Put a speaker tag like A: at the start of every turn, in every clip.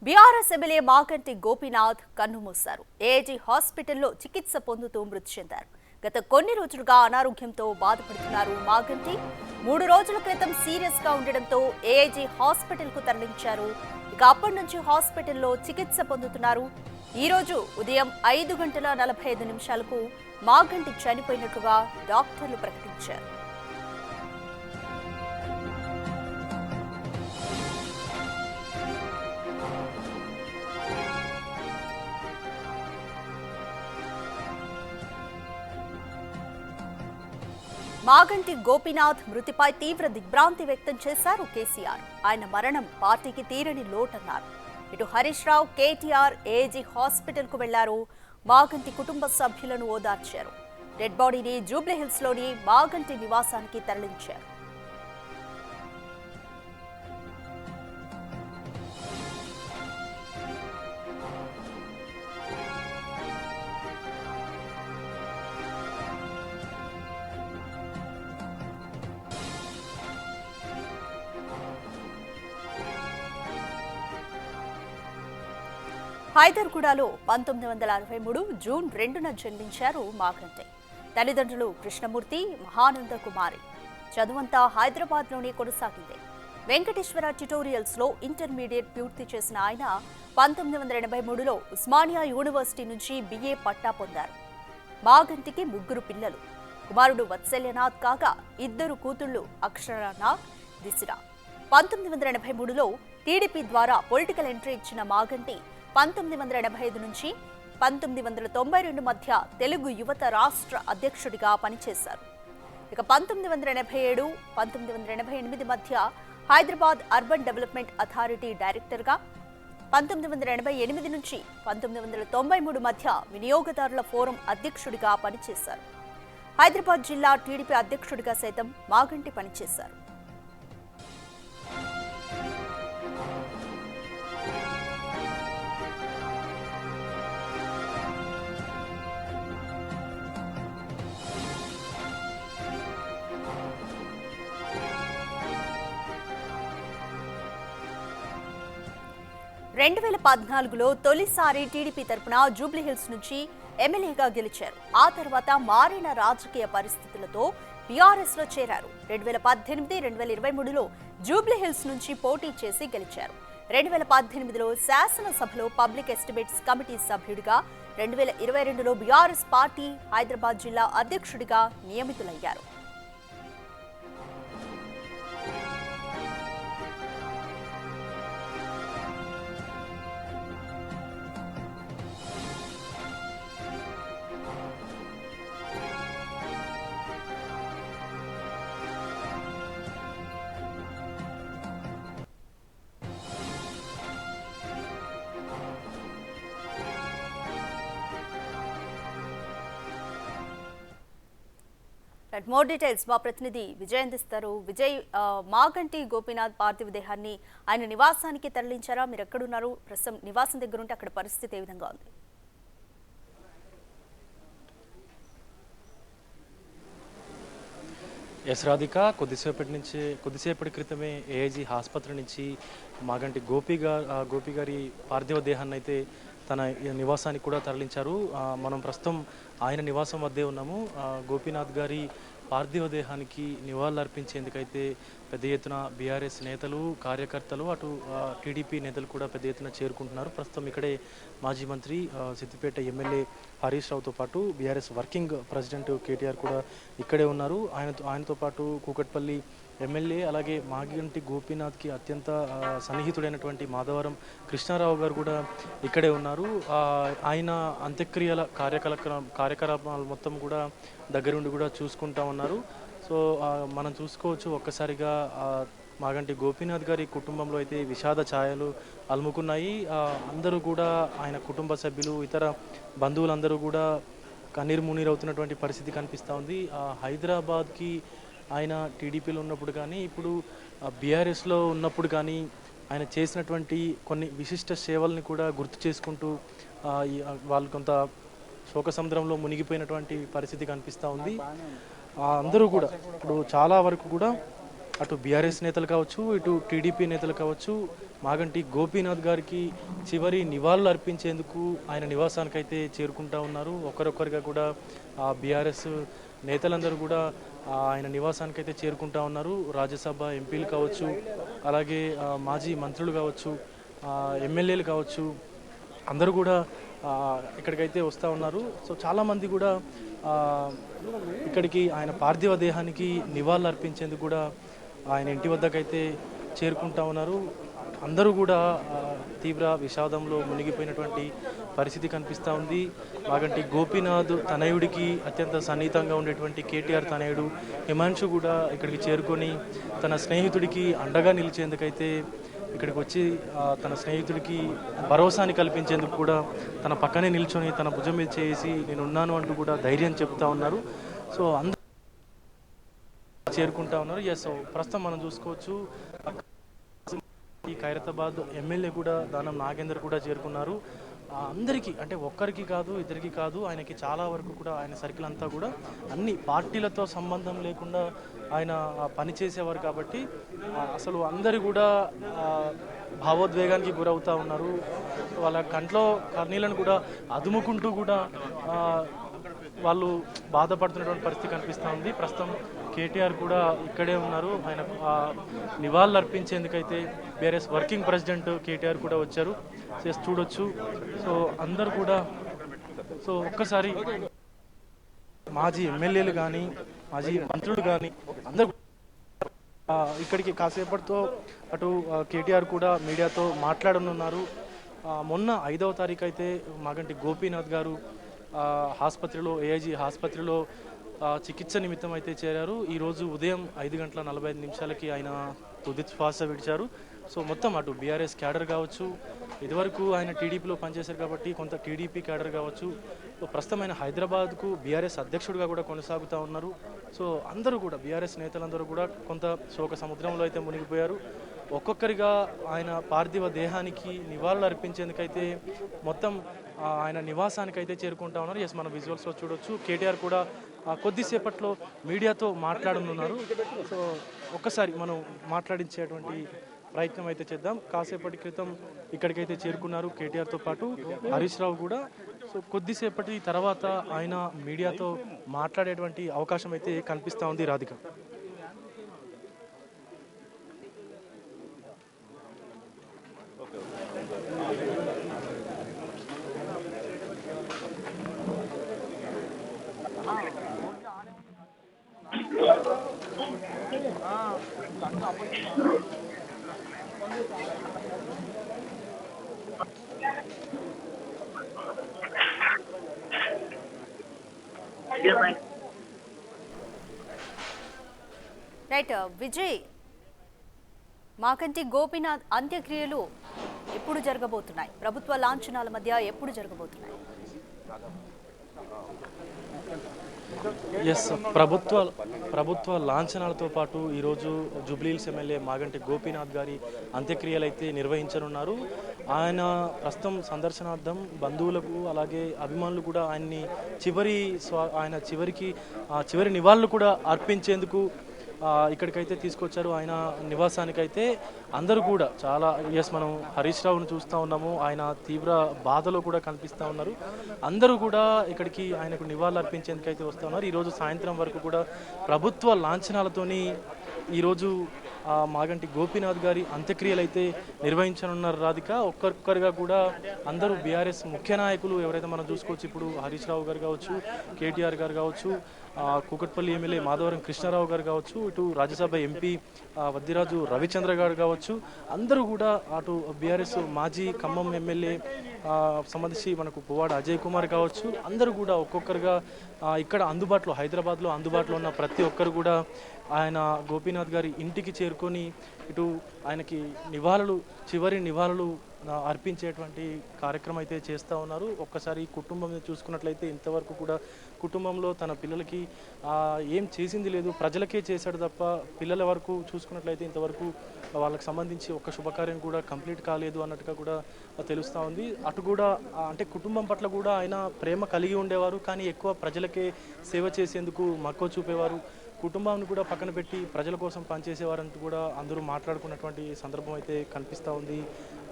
A: BRS MLA Maganti Gopinath కన్నుమూశారు. AIG హాస్పిటల్లో చికిత్స పొందుతూ మృతి చెందారు. గత కొన్ని రోజులుగా అనారోగ్యంతో బాధపడుతున్నారు మాగంటి. 3 రోజుల క్రితం సీరియస్ గా ఉండడంతో ఏఐజీ హాస్పిటల్ కు తరలించారు. ఇక అప్పటి నుంచి హాస్పిటల్లో చికిత్స పొందుతున్నారు. ఈ రోజు ఉదయం 5:45 మాగంటి చనిపోయినట్లుగా డాక్టర్లు ప్రకటించారు. మాగంటి గోపీనాథ్ మృతిపై తీవ్ర దిగ్భ్రాంతి వ్యక్తం చేశారు కేసీఆర్. ఆయన మరణం పార్టీకి తీరని లోటన్నారు. ఇటు హరీష్ రావు, కేటీఆర్ ఏజీ హాస్పిటల్ కు వెళ్లారు. మాగంటి కుటుంబ సభ్యులను ఓదార్చారు. డెడ్ బాడీని జూబ్లీహిల్స్ లోని మాగంటి నివాసానికి తరలించారు. హైదర్గూడలో 1963 జూన్ 2న జన్మించారు మాగంటి. తల్లిదండ్రులు కృష్ణమూర్తి, మహానంద కుమారి. చదువంతా హైదరాబాద్లోనే కొనసాగింది. వెంకటేశ్వర ట్యుటోరియల్స్ లో ఇంటర్మీడియట్ పూర్తి చేసిన ఆయన 1983లో ఉస్మానియా యూనివర్సిటీ నుంచి BA పట్టా పొందారు. మాగంటికి 3 పిల్లలు. కుమారుడు వత్సల్యనాథ్ కాగా 2 కూతుళ్లు అక్షరనాథ్, దిశరా. 1983లో టీడీపీ ద్వారా పొలిటికల్ ఎంట్రీ ఇచ్చిన మాగంటి 1985 నుంచి 1992 మధ్య తెలుగు యువత రాష్ట్ర అధ్యక్షుడిగా పనిచేశారు. ఇక 1987, 1988 మధ్య హైదరాబాద్ అర్బన్ డెవలప్మెంట్ అథారిటీ డైరెక్టర్గా, 1988 నుంచి 1993 మధ్య వినియోగదారుల ఫోరం అధ్యక్షుడిగా పనిచేశారు. హైదరాబాద్ జిల్లా టీడీపీ అధ్యక్షుడిగా సైతం మాగంటి పనిచేశారు. రెండు 2014లో తొలిసారి టీడీపీ తరపున జూబ్లీహిల్స్ నుంచి ఎమ్మెల్యేగా గెలిచారు. ఆ తర్వాత మారిన రాజకీయ పరిస్థితులతో బీఆర్ఎస్ లో చేరారు. 2018, 2023లో జూబ్లీహిల్స్ నుంచి పోటీ చేసి గెలిచారు. 2018లో శాసనసభలో పబ్లిక్ ఎస్టిమేట్స్ కమిటీ సభ్యుడిగా, 2022లో బీఆర్ఎస్ పార్టీ హైదరాబాద్ జిల్లా అధ్యక్షుడిగా నియమితులయ్యారు. మోర్ డీటెయిల్స్ మా ప్రతినిధి విజయ్ అందిస్తారు. విజయ్, మాగంటి గోపీనాథ్ పార్థివ దేహాన్ని ఆయన నివాసానికి తరలించారా? మీరు ఎక్కడున్నారు? ప్రస్తుతం నివాసం దగ్గర ఉంటే అక్కడ పరిస్థితి ఏ విధంగా ఉంది?
B: ఎస్ రాధిక, కొద్దిసేపటి క్రితమే ఏఐజీ ఆసుపత్రి నుంచి మాగంటి గోపి గారి పార్థివ దేహాన్ని అయితే తన నివాసానికి కూడా తరలించారు. మనం ప్రస్తుతం ఆయన నివాసం వద్దే ఉన్నాము. గోపీనాథ్ గారి పార్థివ దేహానికి నివాళులర్పించేందుకైతే పెద్ద ఎత్తున బీఆర్ఎస్ నేతలు, కార్యకర్తలు, అటు టీడీపీ నేతలు కూడా పెద్ద ఎత్తున చేరుకుంటున్నారు. ప్రస్తుతం ఇక్కడే మాజీ మంత్రి, సిద్దిపేట ఎమ్మెల్యే హరీష్ రావుతో పాటు బీఆర్ఎస్ వర్కింగ్ ప్రెసిడెంట్ కేటీఆర్ కూడా ఇక్కడే ఉన్నారు. ఆయనతో పాటు కూకట్పల్లి ఎమ్మెల్యే, అలాగే మాగంటి గోపీనాథ్కి అత్యంత సన్నిహితుడైనటువంటి మాధవరం కృష్ణారావు గారు కూడా ఇక్కడే ఉన్నారు. ఆయన అంత్యక్రియల కార్యకలాపాలు మొత్తం కూడా దగ్గరుండి కూడా చూసుకుంటా ఉన్నారు. సో మనం చూసుకోవచ్చు, ఒక్కసారిగా మాగంటి గోపీనాథ్ గారి కుటుంబంలో అయితే విషాద ఛాయలు అలుముకున్నాయి. అందరూ కూడా, ఆయన కుటుంబ సభ్యులు, ఇతర బంధువులందరూ కూడా కన్నీరు మున్నీరవుతున్నటువంటి పరిస్థితి కనిపిస్తూ ఉంది. హైదరాబాద్కి ఆయన టీడీపీలో ఉన్నప్పుడు కానీ, ఇప్పుడు బీఆర్ఎస్లో ఉన్నప్పుడు కానీ ఆయన చేసినటువంటి కొన్ని విశిష్ట సేవల్ని కూడా గుర్తు చేసుకుంటూ వాళ్ళు కొంత శోక సముద్రంలో మునిగిపోయినటువంటి పరిస్థితి కనిపిస్తూ ఉంది. అందరూ కూడా ఇప్పుడు చాలా వరకు కూడా అటు బీఆర్ఎస్ నేతలు కావచ్చు, ఇటు టీడీపీ నేతలు కావచ్చు, మాగంటి గోపీనాథ్ గారికి చివరి నివాళులు అర్పించేందుకు ఆయన నివాసానికైతే చేరుకుంటా ఉన్నారు. ఒకరొకరిగా కూడా బీఆర్ఎస్ నేతలందరూ కూడా ఆయన నివాసానికైతే చేరుకుంటా ఉన్నారు. రాజ్యసభ ఎంపీలు కావచ్చు, అలాగే మాజీ మంత్రులు కావచ్చు, ఎమ్మెల్యేలు కావచ్చు, అందరూ కూడా ఇక్కడికైతే వస్తూ ఉన్నారు. సో చాలామంది కూడా ఇక్కడికి ఆయన పార్థివ దేహానికి నివాళులు అర్పించేందుకు కూడా ఆయన ఇంటి వద్దకైతే చేరుకుంటా ఉన్నారు. అందరూ కూడా తీవ్ర విషాదంలో మునిగిపోయినటువంటి పరిస్థితి కనిపిస్తూ ఉంది. మాగంటి గోపీనాథ్ తనయుడికి అత్యంత సన్నిహితంగా ఉండేటువంటి కేటీఆర్ తనయుడు హిమాంశు కూడా ఇక్కడికి చేరుకొని తన స్నేహితుడికి అండగా నిలిచేందుకైతే ఇక్కడికి వచ్చి తన స్నేహితుడికి భరోసాని కల్పించేందుకు కూడా తన పక్కనే నిల్చొని తన భుజం మీద చేసి నేను ఉన్నాను అంటూ కూడా ధైర్యం చెప్తా ఉన్నారు. సో అందరూ చేరుకుంటా ఉన్నారు. సో ప్రస్తుతం మనం చూసుకోవచ్చు ఈ ఖైరతాబాద్ ఎమ్మెల్యే కూడా దానం నాగేందర్ కూడా చేరుకున్నారు. అందరికీ అంటే ఒక్కరికి కాదు, ఇద్దరికి కాదు, ఆయనకి చాలా వరకు కూడా ఆయన సర్కిల్ అంతా కూడా అన్ని పార్టీలతో సంబంధం లేకుండా ఆయన పనిచేసేవారు కాబట్టి అసలు అందరూ కూడా భావోద్వేగానికి గురవుతూ ఉన్నారు. వాళ్ళ కంట్లో కన్నీళ్ళను కూడా అదుముకుంటూ కూడా వాళ్ళు బాధపడుతున్నటువంటి పరిస్థితి కనిపిస్తూ ఉంది. ప్రస్తుతం కేటీఆర్ కూడా ఇక్కడే ఉన్నారు. ఆయన నివాళులు అర్పించేందుకైతే బీఆర్ఎస్ వర్కింగ్ ప్రెసిడెంట్ కేటీఆర్ కూడా వచ్చారు. చూడొచ్చు. సో అందరు కూడా సో ఒక్కసారి మాజీ ఎమ్మెల్యేలు కానీ మాజీ మంత్రులు కానీ అందరూ ఇక్కడికి కాసేపటితో అటు కేటీఆర్ కూడా మీడియాతో మాట్లాడనున్నారు. మొన్న 5వ తారీఖు అయితే మాగంటి గోపీనాథ్ గారు ఆసుపత్రిలో ఏఐజీ ఆసుపత్రిలో చికిత్స నిమిత్తం అయితే చేరారు. ఈరోజు ఉదయం 5:45 ఆయన తుది శ్వాస విడిచారు. సో మొత్తం అటు బీఆర్ఎస్ క్యాడర్ కావచ్చు, ఇదివరకు ఆయన టీడీపీలో పనిచేశారు కాబట్టి కొంత టీడీపీ క్యాడర్ కావచ్చు, ప్రస్తుతం ఆయన హైదరాబాద్కు బీఆర్ఎస్ అధ్యక్షుడిగా కూడా కొనసాగుతూ ఉన్నారు. సో అందరూ కూడా బీఆర్ఎస్ నేతలందరూ కూడా కొంత శోక సముద్రంలో అయితే మునిగిపోయారు. ఒక్కొక్కరిగా ఆయన పార్థివ దేహానికి నివాళులు అర్పించేందుకైతే మొత్తం ఆయన నివాసానికి అయితే చేరుకుంటా ఉన్నారు. ఎస్ మనం విజువల్స్లో చూడొచ్చు. కేటీఆర్ కూడా కొద్దిసేపట్లో మీడియాతో మాట్లాడనున్నారు. సో ఒక్కసారి మనం మాట్లాడించేటువంటి ప్రయత్నం అయితే చేద్దాం. కాసేపటి క్రితం ఇక్కడికైతే చేరుకున్నారు కేటీఆర్తో పాటు హరీష్ రావు కూడా. సో కొద్దిసేపటి తర్వాత ఆయన మీడియాతో మాట్లాడేటువంటి అవకాశం అయితే కనిపిస్తూ ఉంది. రాధిక,
A: రైట్ విజయ్, మాగంటి గోపీనాథ్ అంత్యక్రియలు ఎప్పుడు జరగబోతున్నాయి? ప్రభుత్వ లాంఛనాల మధ్య ఎప్పుడు జరగబోతున్నాయి?
B: ఎస్, ప్రభుత్వ లాంఛనాలతో పాటు ఈరోజు జూబ్లీహిల్స్ ఎమ్మెల్యే మాగంటి గోపీనాథ్ గారి అంత్యక్రియలు అయితే నిర్వహించనున్నారు. ఆయన ప్రస్తుతం సందర్శనార్థం బంధువులకు అలాగే అభిమానులు కూడా ఆయన్ని చివరి నివాళులు కూడా అర్పించేందుకు ఇక్కడికైతే తీసుకొచ్చారు. ఆయన నివాసానికైతే అందరూ కూడా చాలా మనం హరీష్ రావును చూస్తూ ఉన్నాము. ఆయన తీవ్ర బాధలో కూడా కనిపిస్తూ ఉన్నారు. అందరూ కూడా ఇక్కడికి ఆయనకు నివాళులు అర్పించేందుకైతే వస్తూ ఉన్నారు. ఈరోజు సాయంత్రం వరకు కూడా ప్రభుత్వ లాంఛనాలతోని ఈరోజు మాగంటి గోపీనాథ్ గారి అంత్యక్రియలు అయితే నిర్వహించనున్నారు. రాధిక, ఒక్కొక్కరిగా కూడా అందరూ బీఆర్ఎస్ ముఖ్య నాయకులు ఎవరైతే మనం చూసుకోవచ్చు, ఇప్పుడు హరీష్ రావు గారు కావచ్చు, కేటీఆర్ గారు కావచ్చు, కూకట్పల్లి ఎమ్మెల్యే మాధవరం కృష్ణారావు గారు కావచ్చు, ఇటు రాజ్యసభ ఎంపీ వద్దిరాజు రవిచంద్ర గారు కావచ్చు, అందరూ కూడా అటు బీఆర్ఎస్ మాజీ ఖమ్మం ఎమ్మెల్యే సంబంధించి మనకు పువ్వాడ అజయ్ కుమార్ కావచ్చు, అందరూ కూడా ఒక్కొక్కరుగా ఇక్కడ హైదరాబాద్లో అందుబాటులో ఉన్న ప్రతి ఒక్కరు కూడా ఆయన గోపీనాథ్ గారి ఇంటికి చేరుకొని ఇటు ఆయనకి చివరి నివాళులు అర్పించేటువంటి కార్యక్రమం అయితే చేస్తూ ఉన్నారు. ఒక్కసారి కుటుంబం చూసుకున్నట్లయితే ఇంతవరకు కూడా కుటుంబంలో తన పిల్లలకి ఏం చేసింది లేదు, ప్రజలకే చేశాడు తప్ప పిల్లల వరకు చూసుకున్నట్లయితే ఇంతవరకు వాళ్ళకి సంబంధించి ఒక్క శుభకార్యం కూడా కంప్లీట్ కాలేదు అన్నట్టుగా కూడా తెలుస్తూ ఉంది. అటు కూడా అంటే కుటుంబం పట్ల కూడా ఆయన ప్రేమ కలిగి ఉండేవారు, కానీ ఎక్కువ ప్రజలకే సేవ చేసేందుకు మక్కువ చూపేవారు. కుటుంబాన్ని కూడా పక్కన పెట్టి ప్రజల కోసం పనిచేసేవారంటూ కూడా అందరూ మాట్లాడుకున్నటువంటి సందర్భం అయితే కనిపిస్తూ ఉంది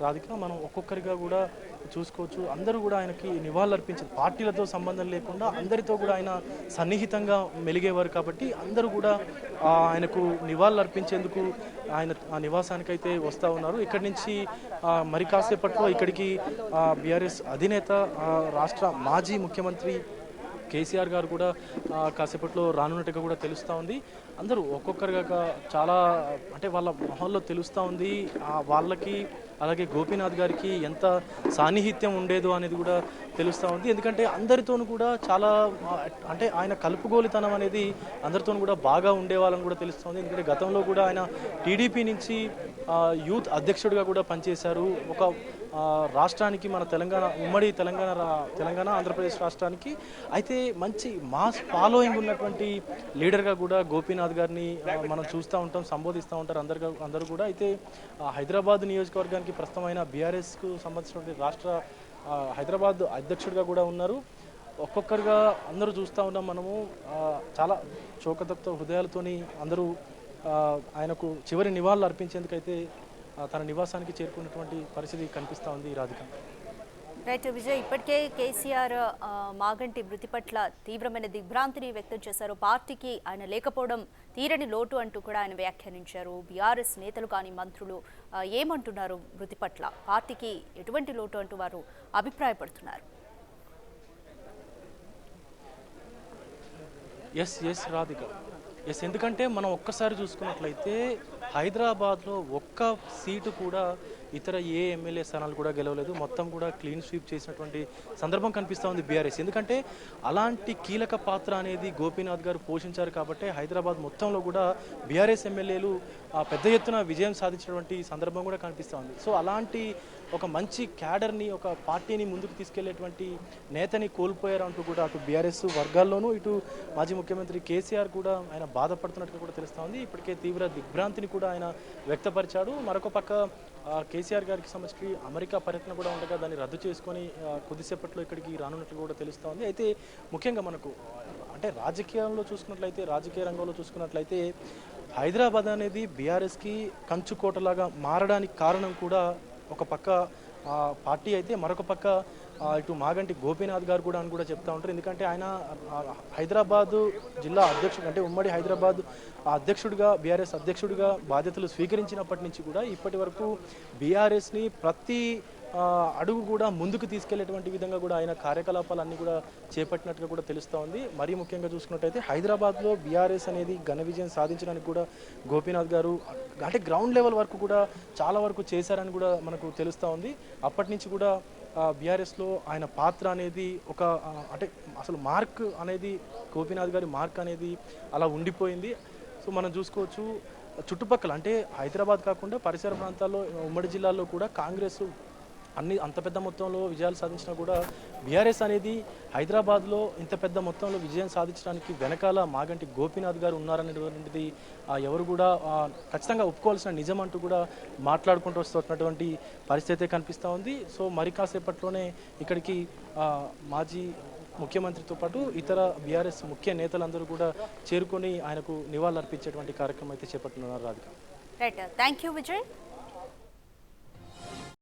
B: రాధిక. మనం ఒక్కొక్కరిగా కూడా చూసుకోవచ్చు. అందరూ కూడా ఆయనకి నివాళులు అర్పించారు. పార్టీలతో సంబంధం లేకుండా అందరితో కూడా ఆయన సన్నిహితంగా మెలిగేవారు కాబట్టి అందరూ కూడా ఆయనకు నివాళులు అర్పించేందుకు ఆయన నివాసానికైతే వస్తూ ఉన్నారు. ఇక్కడి నుంచి మరి కాసేపట్లో ఇక్కడికి బీఆర్ఎస్ అధినేత రాష్ట్ర మాజీ ముఖ్యమంత్రి కేసీఆర్ గారు కూడా కాసేపట్లో రానున్నట్టుగా కూడా తెలుస్తూ ఉంది. అందరూ ఒక్కొక్కరిగా చాలా అంటే వాళ్ళ మొహంలో తెలుస్తూ ఉంది వాళ్ళకి, అలాగే గోపీనాథ్ గారికి ఎంత సాన్నిహిత్యం ఉండేదో అనేది కూడా తెలుస్తూ ఉంది. ఎందుకంటే అందరితోనూ కూడా చాలా అంటే ఆయన కలుపుగోలితనం అనేది అందరితోనూ కూడా బాగా ఉండేవాళ్ళని కూడా తెలుస్తుంది. ఎందుకంటే గతంలో కూడా ఆయన టీడీపీ నుంచి యూత్ అధ్యక్షుడిగా కూడా పనిచేశారు. ఒక రాష్ట్రానికి మన ఉమ్మడి తెలంగాణ ఆంధ్రప్రదేశ్ రాష్ట్రానికి అయితే మంచి మాస్ ఫాలోయింగ్ ఉన్నటువంటి లీడర్గా కూడా గోపీనాథ్ గారిని మనం చూస్తూ ఉంటాం, సంబోధిస్తూ ఉంటారు అందరూ కూడా. అయితే హైదరాబాద్ నియోజకవర్గానికి ప్రస్తుతమైన బీఆర్ఎస్కు సంబంధించినటువంటి రాష్ట్ర హైదరాబాద్ అధ్యక్షుడిగా కూడా ఉన్నారు. ఒక్కొక్కరుగా అందరూ చూస్తూ ఉన్నాం మనము. చాలా శోకతప్త హృదయాలతోని అందరూ ఆయనకు చివరి నివాళులు అర్పించేందుకైతే తన నివాసానికి చేరుకున్నటువంటి పరిస్థితి కనిపిస్తూ ఉంది రాధిక.
A: రైట్ విజయ్, ఇప్పటికే కేసీఆర్ మాగంటి మృతి పట్ల తీవ్రమైన దిగ్భ్రాంతిని వ్యక్తం చేశారు. పార్టీకి ఆయన లేకపోవడం తీరని లోటు అంటూ కూడా ఆయన వ్యాఖ్యానించారు. బీఆర్ఎస్ నేతలు కానీ మంత్రులు ఏమంటున్నారు మృతి పట్ల? పార్టీకి ఎటువంటి లోటు అంటూ వారు అభిప్రాయపడుతున్నారు?
B: ఎస్ రాధిక, ఎందుకంటే మనం ఒక్కసారి చూసుకున్నట్లయితే హైదరాబాద్లో ఒక్క సీటు కూడా ఇతర ఏ ఎమ్మెల్యే స్థానాలు కూడా గెలవలేదు. మొత్తం కూడా క్లీన్ స్వీప్ చేసినటువంటి సందర్భం కనిపిస్తూ ఉంది బీఆర్ఎస్. ఎందుకంటే అలాంటి కీలక పాత్ర అనేది గోపీనాథ్ గారు పోషించారు కాబట్టి హైదరాబాద్ మొత్తంలో కూడా బీఆర్ఎస్ ఎమ్మెల్యేలు పెద్ద ఎత్తున విజయం సాధించినటువంటి సందర్భం కూడా కనిపిస్తూ ఉంది. సో అలాంటి ఒక మంచి క్యాడర్ని, ఒక పార్టీని ముందుకు తీసుకెళ్లేటువంటి నేతని కోల్పోయారు అంటూ కూడా అటు బీఆర్ఎస్ వర్గాల్లోనూ ఇటు మాజీ ముఖ్యమంత్రి కేసీఆర్ కూడా ఆయన బాధపడుతున్నట్టుగా కూడా తెలుస్తూ ఉంది. ఇప్పటికే తీవ్ర దిగ్భ్రాంతిని కూడా ఆయన వ్యక్తపరిచాడు. మరొక పక్క కేసీఆర్ గారికి సంబంధించి అమెరికా పర్యటన కూడా ఉండగా దాన్ని రద్దు చేసుకొని కొద్దిసేపట్లో ఇక్కడికి రానున్నట్లు కూడా తెలుస్తూ ఉంది. అయితే ముఖ్యంగా మనకు అంటే రాజకీయ రంగంలో చూసుకున్నట్లయితే హైదరాబాద్ అనేది బీఆర్ఎస్కి కంచుకోటలాగా మారడానికి కారణం కూడా ఒక పక్క పార్టీ అయితే మరొక పక్క ఇటు మాగంటి గోపీనాథ్ గారు కూడా అని కూడా చెప్తా ఉంటారు. ఎందుకంటే ఆయన హైదరాబాదు జిల్లా అధ్యక్షుడు అంటే ఉమ్మడి హైదరాబాద్ అధ్యక్షుడిగా బీఆర్ఎస్ అధ్యక్షుడిగా బాధ్యతలు స్వీకరించినప్పటి నుంచి కూడా ఇప్పటి వరకు బీఆర్ఎస్ని ప్రతి అడుగు కూడా ముందుకు తీసుకెళ్లేటువంటి విధంగా కూడా ఆయన కార్యకలాపాలన్నీ కూడా చేపట్టినట్టుగా కూడా తెలుస్తూ ఉంది. మరీ ముఖ్యంగా చూసుకున్నట్టయితే హైదరాబాద్లో బీఆర్ఎస్ అనేది ఘన విజయం సాధించడానికి కూడా గోపీనాథ్ గారు అంటే గ్రౌండ్ లెవెల్ వరకు కూడా చాలా వరకు చేశారని కూడా మనకు తెలుస్తూ ఉంది. అప్పటి నుంచి కూడా బీఆర్ఎస్లో ఆయన పాత్ర అనేది ఒక అంటే అసలు మార్క్ అనేది గోపీనాథ్ గారి మార్క్ అనేది అలా ఉండిపోయింది. సో మనం చూసుకోవచ్చు చుట్టుపక్కల అంటే హైదరాబాద్ కాకుండా పరిసర ప్రాంతాల్లో ఉమ్మడి జిల్లాల్లో కూడా కాంగ్రెస్ అంత పెద్ద మొత్తంలో విజయాలు సాధించినా కూడా బీఆర్ఎస్ అనేది హైదరాబాద్లో ఇంత పెద్ద మొత్తంలో విజయం సాధించడానికి వెనకాల మాగంటి గోపీనాథ్ గారు ఉన్నారనేటువంటిది ఎవరు కూడా ఖచ్చితంగా ఒప్పుకోవాల్సిన నిజం అంటూ కూడా మాట్లాడుకుంటూ వస్తున్నటువంటి పరిస్థితి కనిపిస్తూ ఉంది. సో మరి కాసేపట్లోనే ఇక్కడికి మాజీ ముఖ్యమంత్రితో పాటు ఇతర బీఆర్ఎస్ ముఖ్య నేతలందరూ కూడా చేరుకొని ఆయనకు నివాళులు అర్పించేటువంటి కార్యక్రమం అయితే చేపట్టుతున్నారు Radhika.
A: Right, thank you Vijay.